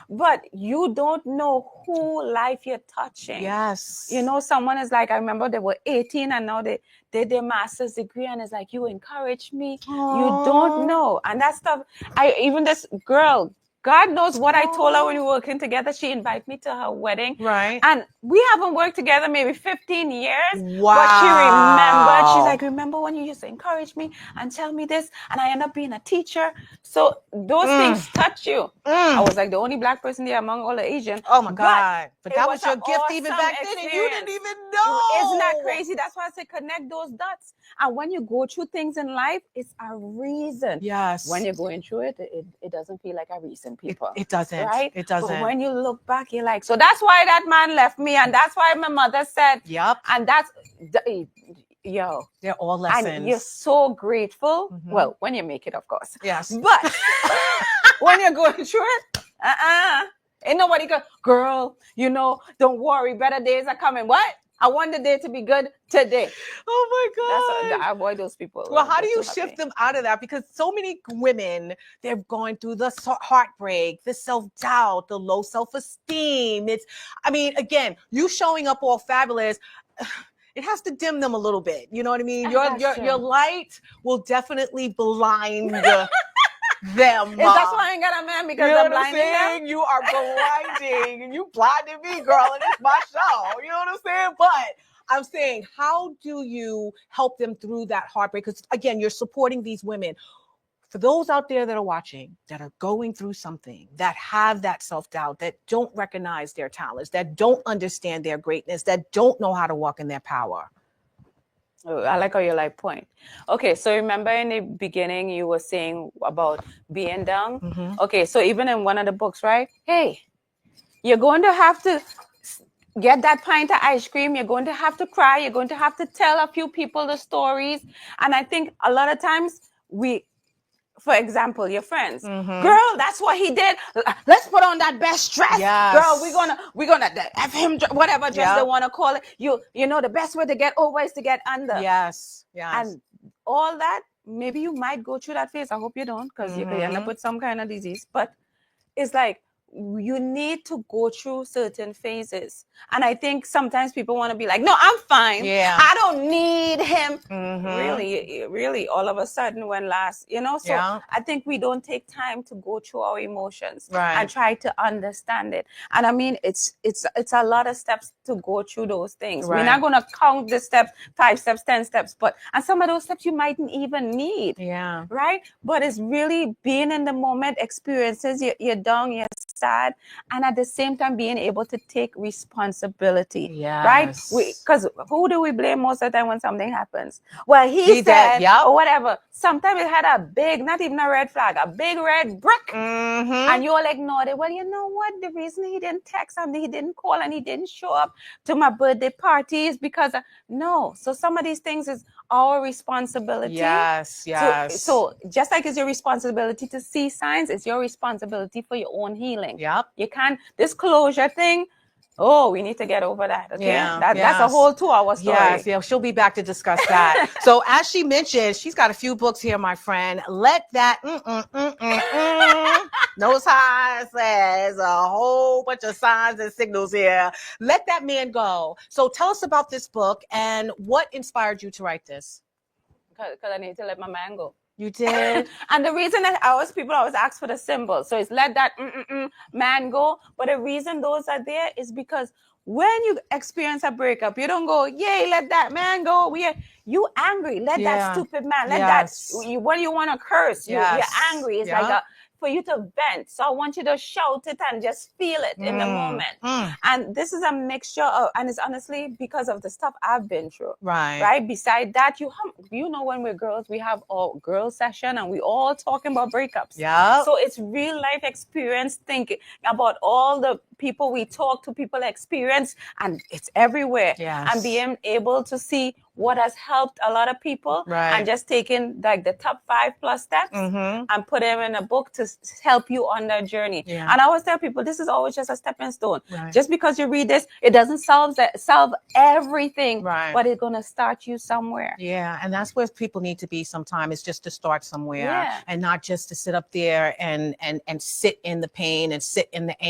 But you don't know who life you're touching.
Yes.
Someone is like, I remember they were 18 and now they did their master's degree and it's like, you encouraged me. Aww. You don't know. And that stuff, even this girl, God knows what I told her when we were working together. She invited me to her wedding.
Right.
And we haven't worked together maybe 15 years.
Wow.
But she remembered. She's like, remember when you used to encourage me and tell me this? And I ended up being a teacher. So those things touch you. I was like the only Black person there among all the Asians.
Oh my God. But that was your gift
awesome
even back then and you didn't even know.
Isn't that crazy? That's why I say connect those dots. And when you go through things in life, it's a reason.
Yes.
When you're going through it, it doesn't feel like a reason, people.
It doesn't.
Right?
It doesn't.
But when you look back, you're like, so that's why that man left me. And that's why my mother said,
yep.
And that's,
they're all lessons.
And you're so grateful. Mm-hmm. Well, when you make it, of course.
Yes.
But when you're going through it, ain't nobody go, girl, don't worry, better days are coming. What? I want the day to be good today.
Oh my God.
I avoid those people.
Well, how do you shift them out of that? Because so many women, they're going through the heartbreak, the self-doubt, the low self-esteem. Again, you showing up all fabulous, it has to dim them a little bit. You know what I mean? Your light will definitely blind them.
That's why I ain't got a man, because
You know
I'm
what I'm
blinding them.
saying? You are blinding. You blinded me, girl, and it's my show. You know what I'm saying? But I'm saying, how do you help them through that heartbreak? Because again, you're supporting these women. For those out there that are watching, that are going through something, that have that self-doubt, that don't recognize their talents, that don't understand their greatness, that don't know how to walk in their power.
Oh, I like how you like point. Okay, so remember in the beginning you were saying about being down?
Mm-hmm.
Okay, so even in one of the books, right? Hey, you're going to have to get that pint of ice cream. You're going to have to cry. You're going to have to tell a few people the stories. And I think a lot of times for example, your friends, girl, that's what he did. Let's put on that best dress.
Yes.
Girl, we're gonna have him whatever dress they want to call it. You know, the best way to get over is to get under.
Yes.
And all that, maybe you might go through that phase. I hope you don't, because you could end up with some kind of disease. But it's like, you need to go through certain phases. And I think sometimes people want to be like, no, I'm fine.
Yeah.
I don't need him. Really, all of a sudden when so I think we don't take time to go through our emotions and try to understand it. And I mean, it's a lot of steps to go through those things. We're not going to count the steps, 5 steps, 10 steps, and some of those steps you mightn't even need.
Yeah.
Right? But it's really being in the moment, experiences, you're down, you're sad, and at the same time being able to take responsibility.
Yes.
Right? Because who do we blame most of the time when something happens? Well, he said, or whatever. Sometimes it had a big, not even a red flag, a big red brick, and you all ignored it. Well, you know what? The reason he didn't text and he didn't call and he didn't show up to my birthday party is because no. So some of these things is our responsibility.
Yes.
So just like it's your responsibility to see signs, it's your responsibility for your own healing.
Yep.
You can't, this closure thing, we need to get over that. Okay.
Yeah,
That's a whole 2-hour story.
Yes, yeah, she'll be back to discuss that. So as she mentioned, she's got a few books here, my friend. Let that knows how it says a whole bunch of signs and signals here. Let That Man Go. So tell us about this book and what inspired you to write this.
Because I need to let my man go.
You did?
And the reason that people always ask for the symbol. So it's let that man go. But the reason those are there is because when you experience a breakup, you don't go, yay, let that man go. You angry. Let that stupid man. Let that, when you want to curse, you're angry. It's like for you to vent. So I want you to shout it and just feel it in the moment. And this is a mixture of, and it's honestly because of the stuff I've been through. Right. Beside that, you know, when we're girls, we have a girl session and we all talking about breakups.
Yeah.
So it's real life experience, thinking about all the people we talk to, people experience, and it's everywhere.
Yes.
And being able to see what has helped a lot of people and just taking like the top 5+ steps and put them in a book to help you on that journey. And I always tell people, this is always just a stepping stone. Just because you read this, it doesn't solve everything, but it's going to start you somewhere.
Yeah. And that's where people need to be sometimes, is just to start somewhere and not just to sit up there and sit in the pain and sit in the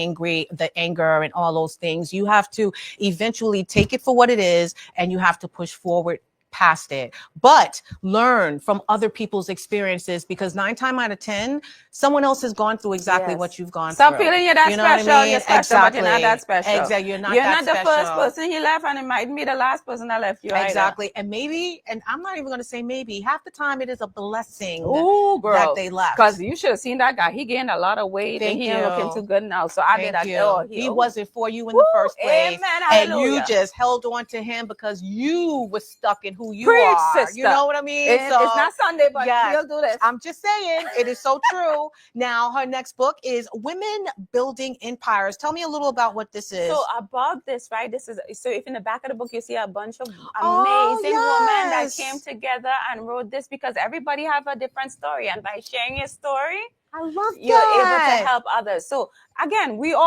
anger and all those things. You have to eventually take it for what it is, and you have to push forward past it, but learn from other people's experiences, because 9 times out of 10, someone else has gone through exactly what you've gone through.
Stop feeling you're that special. You're special, but you're not that special.
Exactly. You're not
the first person he left, and it might be the last person that left you.
Exactly.
Either.
And maybe, and I'm not even going to say maybe, half the time it is a blessing
that
they left.
Because you should have seen that guy. He gained a lot of weight and he ain't looking too good now. So I did that.
He wasn't for you in the first place.
Amen,
and you just held on to him because you were stuck in who you are.
Sister.
You know what I mean?
It's not Sunday, but we'll do this.
I'm just saying, it is so true. Now, her next book is Women Building Empires. Tell me a little about what this is.
So about this, right? So if in the back of the book, you see a bunch of amazing women that came together and wrote this, because everybody have a different story. And by sharing your story, you're able to help others. So again, we're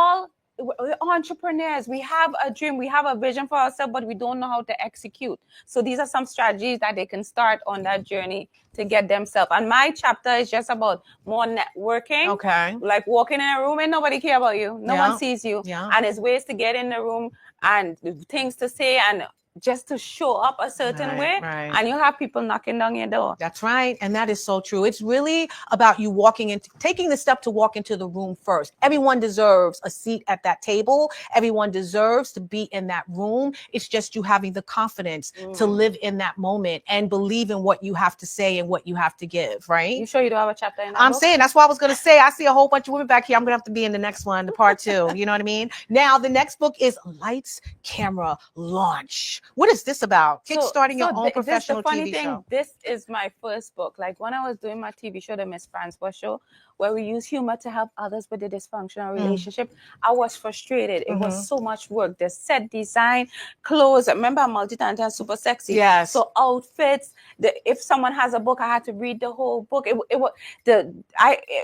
entrepreneurs. We have a dream, we have a vision for ourselves, but we don't know how to execute. So these are some strategies that they can start on that journey to get themselves. And my chapter is just about more networking.
Okay.
Like walking in a room and nobody care about you. No one sees you. And it's ways to get in the room and things to say and just to show up a certain way, and you have people knocking down your door.
That's right. And that is so true. It's really about you walking into, taking the step to walk into the room first. Everyone deserves a seat at that table. Everyone deserves to be in that room. It's just you having the confidence to live in that moment and believe in what you have to say and what you have to give, right?
You sure you don't have a chapter in that
I'm
book?
saying, that's what I was going to say. I see a whole bunch of women back here. I'm going to have to be in the next one, the part 2. You know what I mean? Now, the next book is Lights, Camera, Launch. What is this about? Kickstarting your own professional TV show.
This is my first book. Like when I was doing my TV show, the Mss Francois Show, where we use humor to help others with a dysfunctional relationship, I was frustrated. It was so much work. The set design, clothes. Remember, I'm multi-talented, super sexy.
Yes.
So outfits. If someone has a book, I had to read the whole book.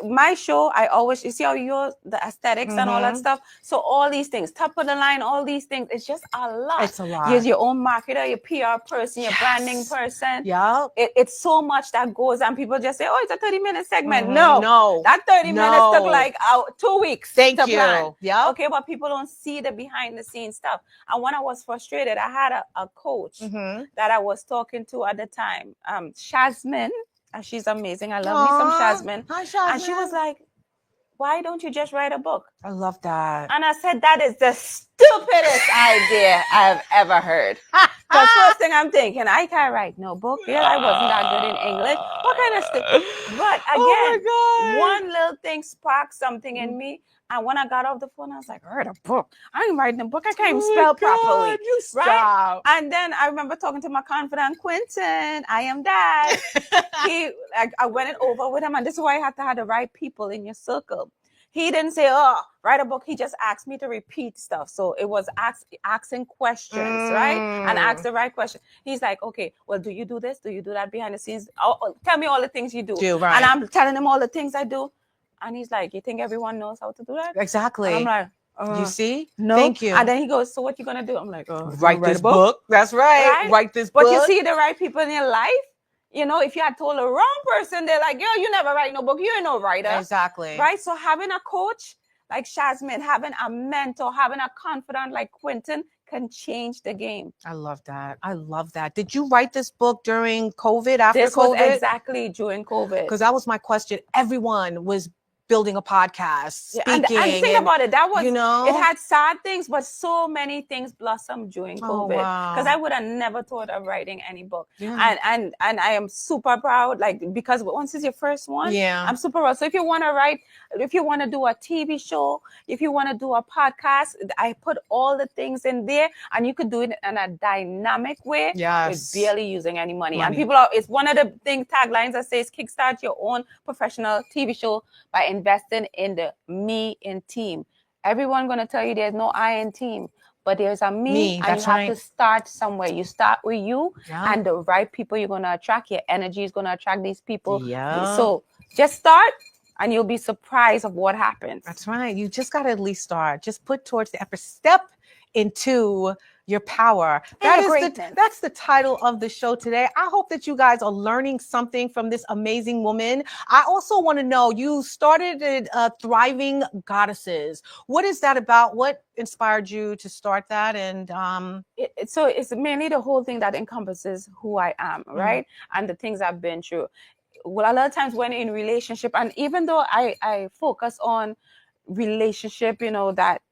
My show, I always, you see how the aesthetics and all that stuff. So all these things, top of the line, all these things. It's just a lot.
It's a lot.
You're your own marketer, your PR person, your branding person.
Yeah.
It's so much that goes, and people just say, "Oh, it's a 30-minute segment." No, that 30 minutes took like 2 weeks.
Thank
to
you.
Plan.
Yeah.
Okay, but people don't see the behind the scenes stuff. And when I was frustrated, I had a coach that I was talking to at the time, Shazmin. And she's amazing. I love me some Shazmin.
Hi, Shazmin.
And she was like, "Why don't you just write a book?"
I love that.
And I said, "That is the stupidest idea I've ever heard." Because first thing I'm thinking, I can't write no book. Girl, I wasn't that good in English. What kind of stuff? But again, one little thing sparked something in me. And when I got off the phone, I was like, "I write a book. I ain't writing a book. I can't even spell properly."
You stop.
Right? And then I remember talking to my confidant, Quentin. I am that. I went it over with him. And this is why you have to have the right people in your circle. He didn't say, "Oh, write a book." He just asked me to repeat stuff. So it was asking questions, right? And ask the right question. He's like, "Okay, well, do you do this? Do you do that behind the scenes? Oh, tell me all the things you do."
Right.
And I'm telling him all the things I do. And he's like, "You think everyone knows how to do that?"
Exactly.
And I'm like,
you see?
No.
Thank you.
And then he goes, "So what you going to do?" I'm like,
write this book. That's right. Write this book.
But you see the right people in your life. You know, if you had told the wrong person, they're like, "Yo, you never write no book. You ain't no writer."
Exactly.
Right? So having a coach like Shazmin, having a mentor, having a confidant like Quentin can change the game.
I love that. I love that. Did you write this book during COVID, after
this
COVID?
Was exactly during COVID.
Because that was my question. Everyone was building a podcast, speaking.
And think about it. That was,
it
had sad things, but so many things blossomed during COVID. Because I would have never thought of writing any book. Yeah. And I am super proud, because once it's your first one, I'm super proud. So if you want to write, if you want to do a TV show, if you want to do a podcast, I put all the things in there, and you could do it in a dynamic way. With barely using any money. And people it's one of the taglines that says kickstart your own professional TV show by investing in the me in team. Everyone gonna tell you there's no I in team, but there's a me and you have to start somewhere. You start with you and the right people you're gonna attract. Your energy is gonna attract these people. So just start and you'll be surprised of what happens.
That's right. You just gotta at least start. Just put towards the effort. Step into your power. That's the title of the show today. I hope that you guys are learning something from this amazing woman. I also want to know, you started Thriving Goddesses. What is that about? What inspired you to start that? And
so it's mainly the whole thing that encompasses who I am, right? And the things I've been through. Well, a lot of times when in relationship, and even though I focus on relationship, that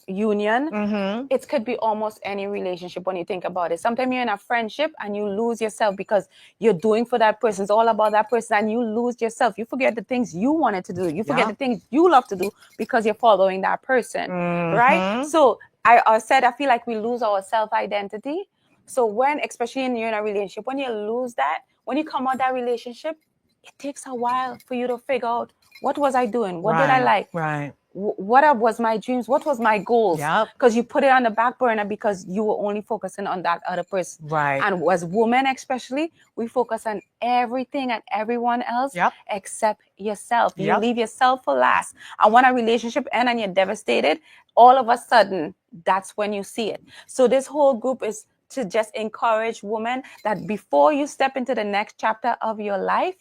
union, it could be almost any relationship when you think about it. Sometimes you're in a friendship and you lose yourself because you're doing for that person. It's all about that person and you lose yourself. You forget the things you wanted to do. You forget the things you love to do because you're following that person, right? So I feel like we lose our self-identity. So especially you're in a relationship, when you lose that, when you come out of that relationship, it takes a while for you to figure out, what was I doing? What did I like?
Right.
What was my dreams? What was my goals? Because you put it on the back burner because you were only focusing on that other person.
Right.
And as women especially, we focus on everything and everyone else except yourself. You leave yourself for last. And when a relationship ends and you're devastated, all of a sudden, that's when you see it. So this whole group is to just encourage women that before you step into the next chapter of your life,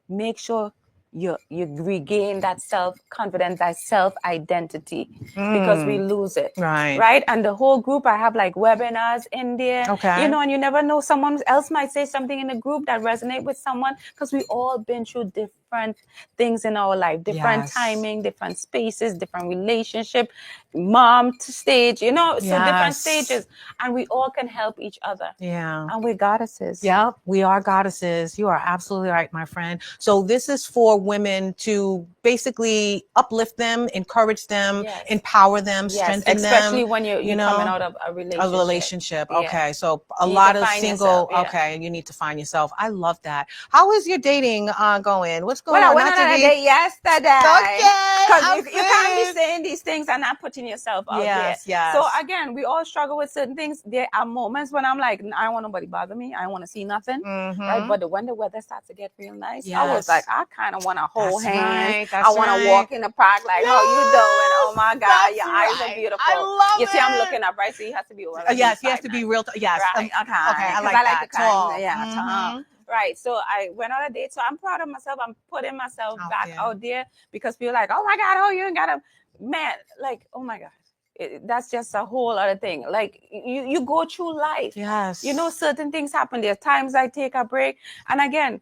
make sure you regain that self-confidence, that self-identity, because we lose it. Right. And the whole group, I have like webinars in there.
Okay.
You know, and you never know, someone else might say something in the group that resonate with someone, because we all been through different things in our life, different timing, different spaces, different relationship, mom to stage, you know, so different stages, and we all can help each other.
Yeah.
And we're goddesses.
Yep, we are goddesses. You are absolutely right, my friend. So this is for women to basically uplift them, encourage them, empower them, strengthen
especially
them.
when you're coming out of a relationship.
Okay, so a lot of single. Okay, you need to find yourself. I love that. How is your dating going? What's going on?
I went on a date yesterday.
Okay,
because you can't be saying these things and not putting yourself out there.
Yes.
So again, we all struggle with certain things. There are moments when I'm like, I don't want nobody bother me. I don't want to see nothing. Right? But when the weather starts to get real nice, I was like, I kind of want to hold hands. I want to walk in the park like, how you doing? Oh my God, your eyes are beautiful.
I love
you see, I'm looking up, right? So you have to be
yes, you have to be real. Yes.
Right. Okay.
I like that.
Tall. Yeah. Right. So I went on a date. So I'm proud of myself. I'm putting myself back out there, because people are like, oh my God, oh, you ain't got a man. Like, oh my God. That's just a whole other thing. Like you go through life.
Yes.
You know, certain things happen. There's times I take a break. And again,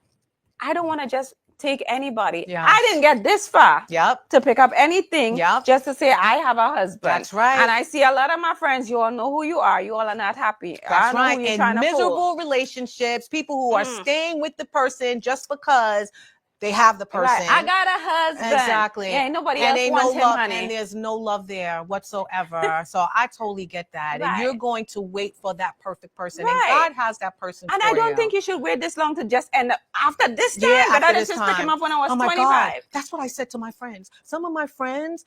I don't want to just take anybody.
Yes.
I didn't get this far to pick up anything just to say I have a husband.
That's right.
And I see a lot of my friends, you all know who you are. You all are not happy.
That's right. In miserable relationships, people who are staying with the person just because they have the person.
Right. I got a husband.
Exactly.
Yeah, nobody else wants him, honey.
And there's no love there whatsoever. So I totally get that. And you're going to wait for that perfect person. And God has that person
and
for
I don't
you.
think you should wait this long to just end up after this time. But I just pick him up when I was 25. God.
That's what I said to my friends. Some of my friends,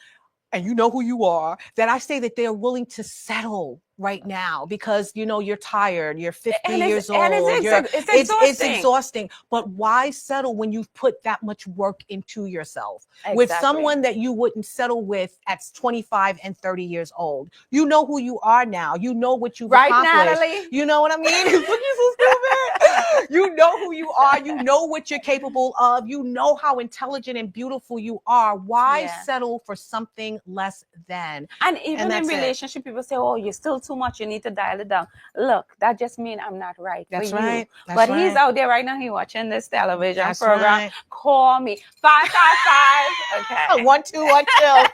and you know who you are, that I say that they're willing to settle right now because, you know, you're tired, you're 50 years old. It's exhausting. But why settle when you've put that much work into yourself? With someone that you wouldn't settle with at 25 and 30 years old. You know who you are now. You know what you've accomplished.
Natalie?
You know what I mean? You're so stupid. You know who you are. You know what you're capable of. You know how intelligent and beautiful you are. Why settle for something less than?
And even in relationship, people say, oh, you're still too much, you need to dial it down. Look, that just means I'm not right for you. But he's out there right now, he's watching this television program. Call me 555. Okay.
1212.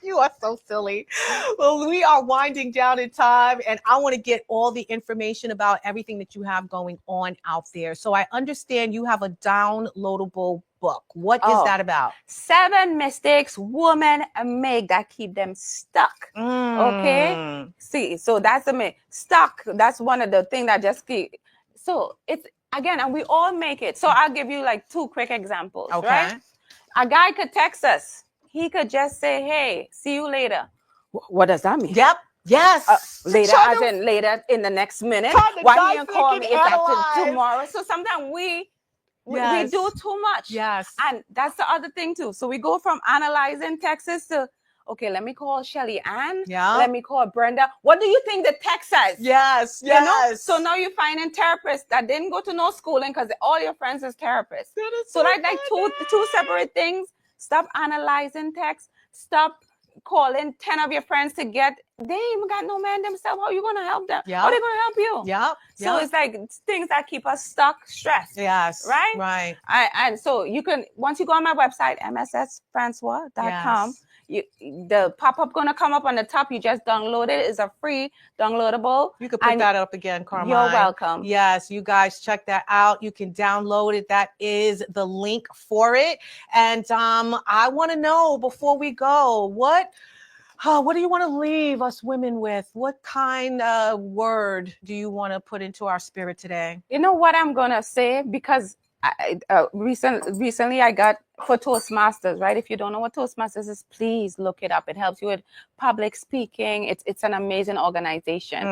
You are so silly. Well, we are winding down in time, and I want to get all the information about everything that you have going on out there. So I understand you have a downloadable book. What is that about?
7 mistakes women make that keep them stuck. Okay? See, so that's stuck. That's one of the things that just keep. So it's, again, and we all make it. So I'll give you like 2 quick examples, right? A guy could text us. He could just say, hey, see you later. What does that mean?
Yep. Yes.
Later, as in later in the next minute. Why you call me? Is that tomorrow? So sometimes we do too much.
Yes.
And that's the other thing too. So we go from analyzing texts to, okay, let me call Shelly Ann.
Yeah.
Let me call Brenda. What do you think the text says?
Yes.
You know? So now you're finding therapists that didn't go to no schooling because all your friends is therapists. So like two separate things. Stop analyzing text. Stop calling 10 of your friends to get. They ain't even got no man themselves. How are you going to help them? How are they going to help you? So it's like things that keep us stuck, stressed.
Yes.
Right? And so you can, once you go on my website, mssfrancois.com, the pop-up going to come up on the top. You just download it. It's a free downloadable.
You could put that up again, Carmine.
You're welcome.
Yes, you guys check that out. You can download it. That is the link for it. And I want to know, before we go, what do you want to leave us women with? What kind of word do you want to put into our spirit today?
You know what I'm going to say? Because recently I got for Toastmasters, right? If you don't know what Toastmasters is, please look it up. It helps you with public speaking. It's an amazing organization.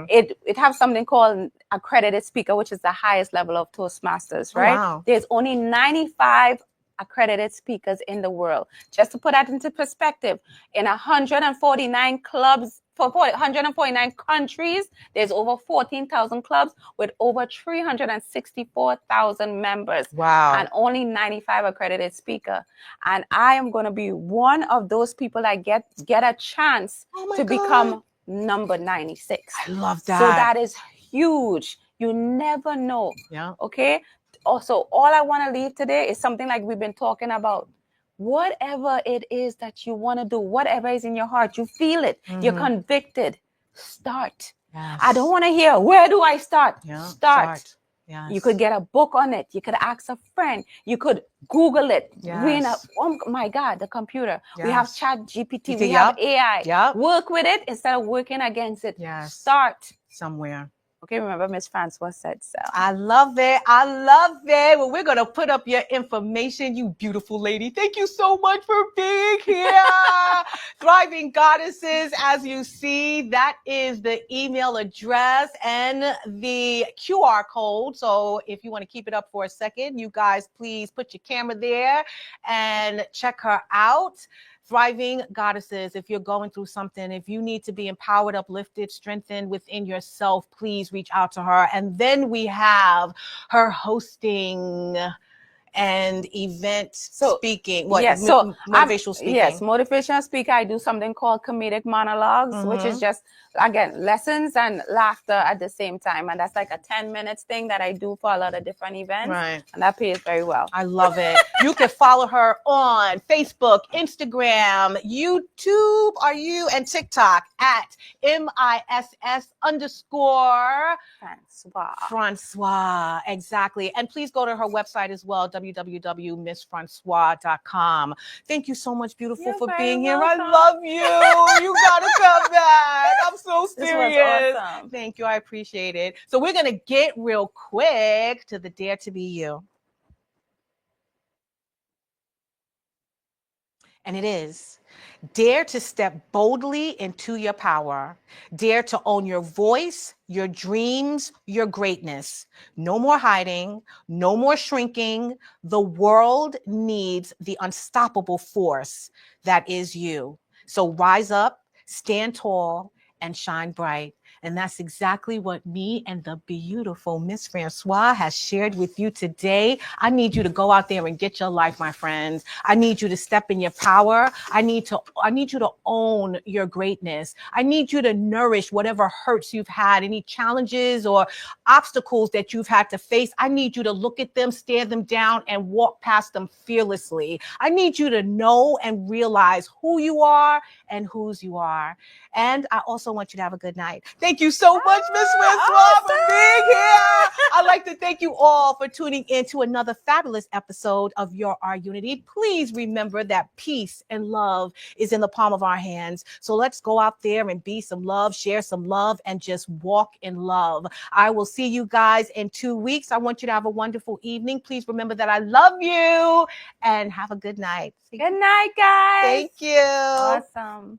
It has something called accredited speaker, which is the highest level of Toastmasters, right?
Wow.
There's only 95 accredited speakers in the world. Just to put that into perspective, in 149 clubs for 149 countries. There's over 14,000 clubs with over 364,000 members.
Wow.
And only 95 accredited speakers. And I am going to be one of those people that get a chance to become number 96.
I love that.
So that is huge. You never know.
Yeah.
Okay. Also, all I want to leave today is something like we've been talking about. Whatever it is that you want to do, whatever is in your heart, you feel it, you're convicted, start.
Yes.
I don't want to hear, where do I start?
Yeah.
Start.
Yes.
You could get a book on it. You could ask a friend. You could Google it.
Yes.
Oh my God, the computer.
Yes.
We have ChatGPT. We have AI.
Yep.
Work with it instead of working against it.
Yes.
Start
somewhere.
Okay, remember Mss Francois said so.
I love it. I love it. Well, we're going to put up your information, you beautiful lady. Thank you so much for being here. Thriving Goddesses, as you see, that is the email address and the QR code. So if you want to keep it up for a second, you guys please put your camera there and check her out. Thriving Goddesses, if you're going through something, if you need to be empowered, uplifted, strengthened within yourself, please reach out to her. And then we have her hosting and event speaking. Motivational speaking.
Yes, motivational speaker. I do something called comedic monologues, which is just, again, lessons and laughter at the same time. And that's like a 10 minutes thing that I do for a lot of different events.
Right.
And that pays very well.
I love it. You can follow her on Facebook, Instagram, YouTube, and TikTok at MISS_Francois. Exactly. And please go to her website as well, www.mssfrancois.com. Thank you so much, beautiful, for being here.
Welcome.
I love you. You gotta come back. I'm so serious.
This was awesome.
Thank you. I appreciate it. So we're gonna get real quick to the Dare to Be You. And it is: dare to step boldly into your power. Dare to own your voice, your dreams, your greatness. No more hiding, no more shrinking. The world needs the unstoppable force that is you. So rise up, stand tall, and shine bright. And that's exactly what me and the beautiful Mss Francois has shared with you today. I need you to go out there and get your life, my friends. I need you to step in your power. I need you to own your greatness. I need you to nourish whatever hurts you've had, any challenges or obstacles that you've had to face. I need you to look at them, stare them down, and walk past them fearlessly. I need you to know and realize who you are and whose you are. And I also want you to have a good night. Thank you so much, Mss Francois, for being here. I'd like to thank you all for tuning in to another fabulous episode of Your Our Unity. Please remember that peace and love is in the palm of our hands. So let's go out there and be some love, share some love, and just walk in love. I will see you guys in 2 weeks. I want you to have a wonderful evening. Please remember that I love you and have a good night.
Good night, guys.
Thank you.
Awesome.